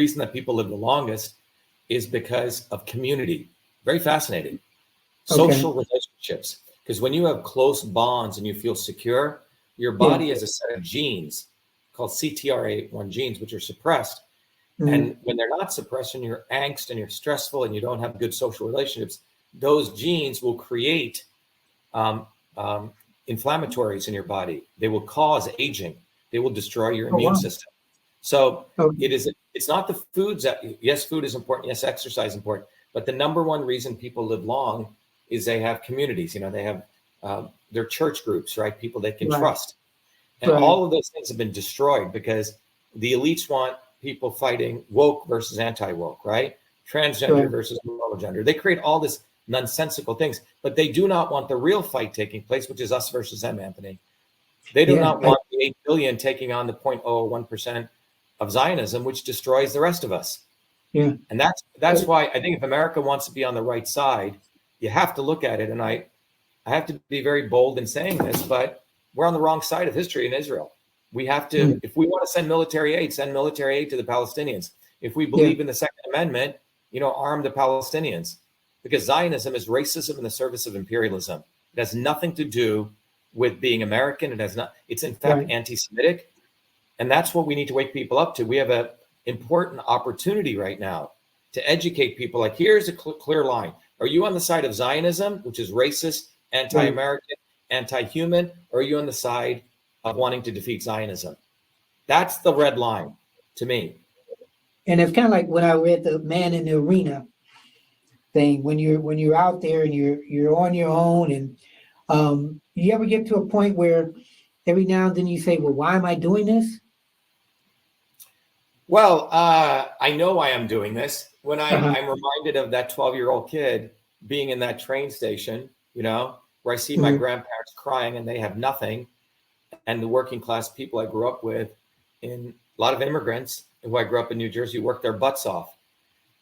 reason that people live the longest is because of community. Very fascinating. Social relationships. Because when you have close bonds and you feel secure, your body has a set of genes called CTRA1 genes, which are suppressed. And when they're not suppressed and you're angst and you're stressful and you don't have good social relationships, those genes will create inflammatories in your body. They will cause aging. They will destroy your immune system. So it's not the foods that, yes, food is important. Yes, exercise is important. But the number one reason people live long is they have communities. You know, they have their church groups, right? People they can trust. And all of those things have been destroyed because the elites want people fighting woke versus anti-woke, right? Transgender versus monogender. They create all this nonsensical things, but they do not want the real fight taking place, which is us versus them, Anthony. They do not want the 8 billion taking on the 0.01% of Zionism, which destroys the rest of us. Yeah. And that's why I think if America wants to be on the right side, you have to look at it. And I have to be very bold in saying this, but we're on the wrong side of history in Israel. We have to, if we want to send military aid to the Palestinians. If we believe in the Second Amendment, you know, arm the Palestinians, because Zionism is racism in the service of imperialism. It has nothing to do with being American. It has not. It's in fact anti-Semitic, and that's what we need to wake people up to. We have an important opportunity right now to educate people. Like, here's a clear line: are you on the side of Zionism, which is racist, anti-American, anti-human, or are you on the side of wanting to defeat Zionism? That's the red line to me. And it's kind of like when I read the Man in the Arena thing. When you're out there and you're on your own, and you ever get to a point where every now and then you say, "Well, why am I doing this?" Well, I know I am doing this when I'm reminded of that 12-year-old kid being in that train station, you know, where I see my grandparents crying and they have nothing. And the working class people I grew up with, in a lot of immigrants who I grew up in New Jersey, worked their butts off.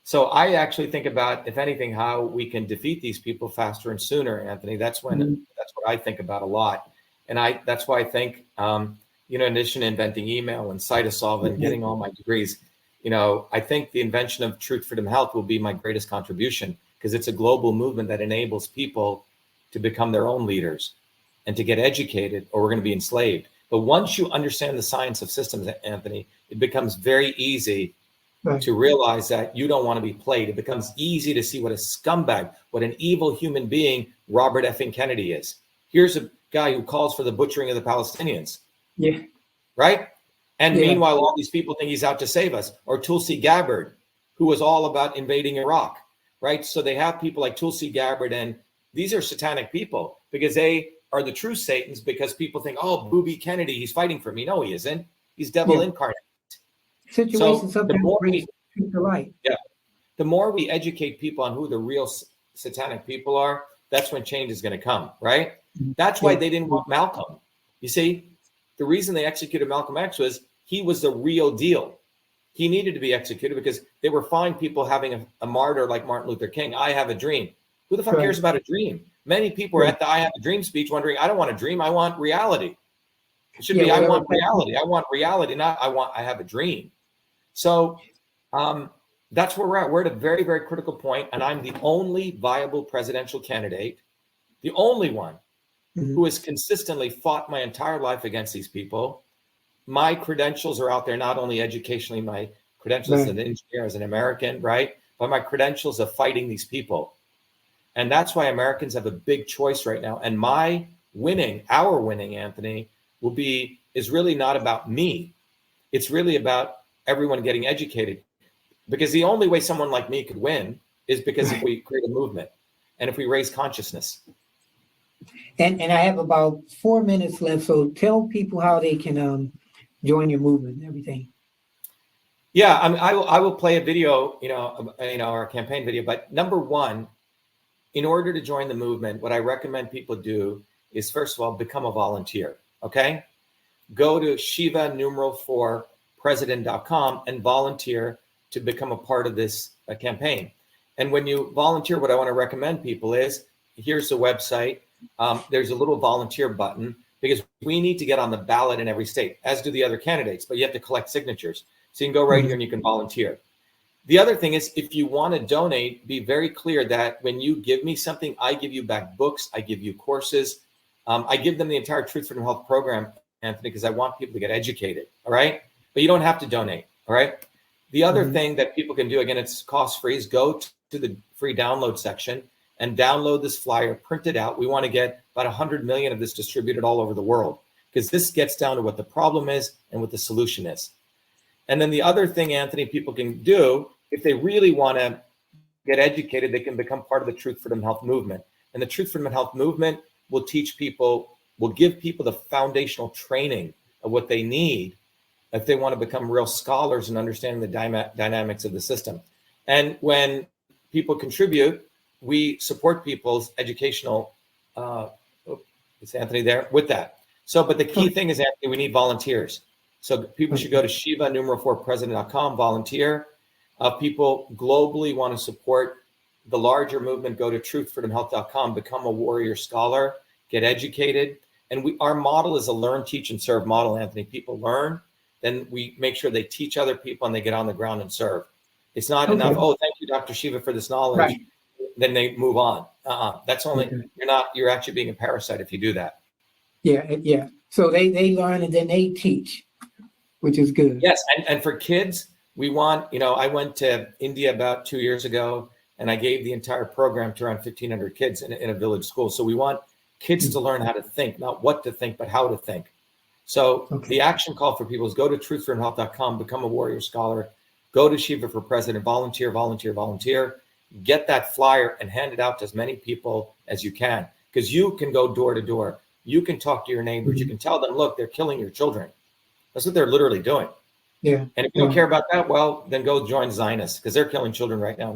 So I actually think about, if anything, how we can defeat these people faster and sooner, Anthony. That's what I think about a lot. And that's why I think, you know, in addition to inventing email and Cytosolve and getting all my degrees, you know, I think the invention of Truth, Freedom, Health will be my greatest contribution, because it's a global movement that enables people to become their own leaders and to get educated, or we're going to be enslaved. But once you understand the science of systems, Anthony, it becomes very easy to realize that you don't want to be played. It becomes easy to see what a scumbag, what an evil human being Robert effing Kennedy is. Here's a guy who calls for the butchering of the Palestinians. Yeah. Right? And meanwhile, all these people think he's out to save us. Or Tulsi Gabbard, who was all about invading Iraq. Right? So they have people like Tulsi Gabbard, and these are satanic people, because they are the true Satans, because people think, oh, Booby Kennedy, he's fighting for me. No, he isn't. He's devil incarnate. Situations sometimes bring truth to light. Yeah. The more we educate people on who the real satanic people are, that's when change is going to come, right? That's why they didn't want Malcolm. You see, the reason they executed Malcolm X was he was the real deal. He needed to be executed because they were fine people having a martyr like Martin Luther King. I have a dream. Who the fuck cares about a dream? Many people are at the I have a dream speech wondering, I don't want a dream. I want reality. It should be, I want reality. I want reality, not I have a dream. So that's where we're at. We're at a very, very critical point, and I'm the only viable presidential candidate, the only one who has consistently fought my entire life against these people. My credentials are out there, not only educationally, my credentials as an engineer, as an American, right? But my credentials of fighting these people. And that's why Americans have a big choice right now. And our winning, Anthony, is really not about me. It's really about everyone getting educated. Because the only way someone like me could win is because if we create a movement and if we raise consciousness. And I have about 4 minutes left. So tell people how they can join your movement and everything. Yeah, I will play a video, our campaign video. But number one, in order to join the movement, what I recommend people do is, first of all, become a volunteer. Okay, go to Shiva #4 president.com and volunteer to become a part of this campaign. And when you volunteer, what I want to recommend people is, here's the website. There's a little volunteer button, because we need to get on the ballot in every state, as do the other candidates, but you have to collect signatures. So you can go right here and you can volunteer. The other thing is, if you want to donate, be very clear that when you give me something, I give you back books, I give you courses, I give them the entire Truth, Freedom, Health program, Anthony, because I want people to get educated. All right, but you don't have to donate. All right. The other thing that people can do, again, it's cost-free, is go to the free download section and download this flyer, print it out. We want to get about 100 million of this distributed all over the world, because this gets down to what the problem is and what the solution is. And then the other thing, Anthony, people can do, if they really want to get educated, they can become part of the Truth, Freedom, Health movement. And the Truth, Freedom, and Health movement will teach people, will give people the foundational training of what they need if they want to become real scholars and understanding the dynamics of the system. And when people contribute, we support people's educational, is Anthony there with that? So, but the key thing is, Anthony, we need volunteers. So people should go to Shiva, numeral4president.com, volunteer. People globally want to support the larger movement, go to truthfreedomhealth.com, become a warrior scholar, get educated. And our model is a learn, teach, and serve model, Anthony. People learn, then we make sure they teach other people and they get on the ground and serve. It's not enough, oh, thank you, Dr. Shiva, for this knowledge. Right. Then they move on. That's only, you're actually being a parasite if you do that. Yeah. So they learn and then they teach, which is good. Yes, and for kids, we want, I went to India about 2 years ago, and I gave the entire program to around 1,500 kids in a village school. So we want kids to learn how to think, not what to think, but how to think. So the action call for people is go to truthfreedomhealth.com, become a warrior scholar, go to Shiva for President, volunteer, get that flyer and hand it out to as many people as you can, because you can go door to door. You can talk to your neighbors. You can tell them, look, they're killing your children. That's what they're literally doing. Yeah. And if you don't care about that, well, then go join Zionists, because they're killing children right now.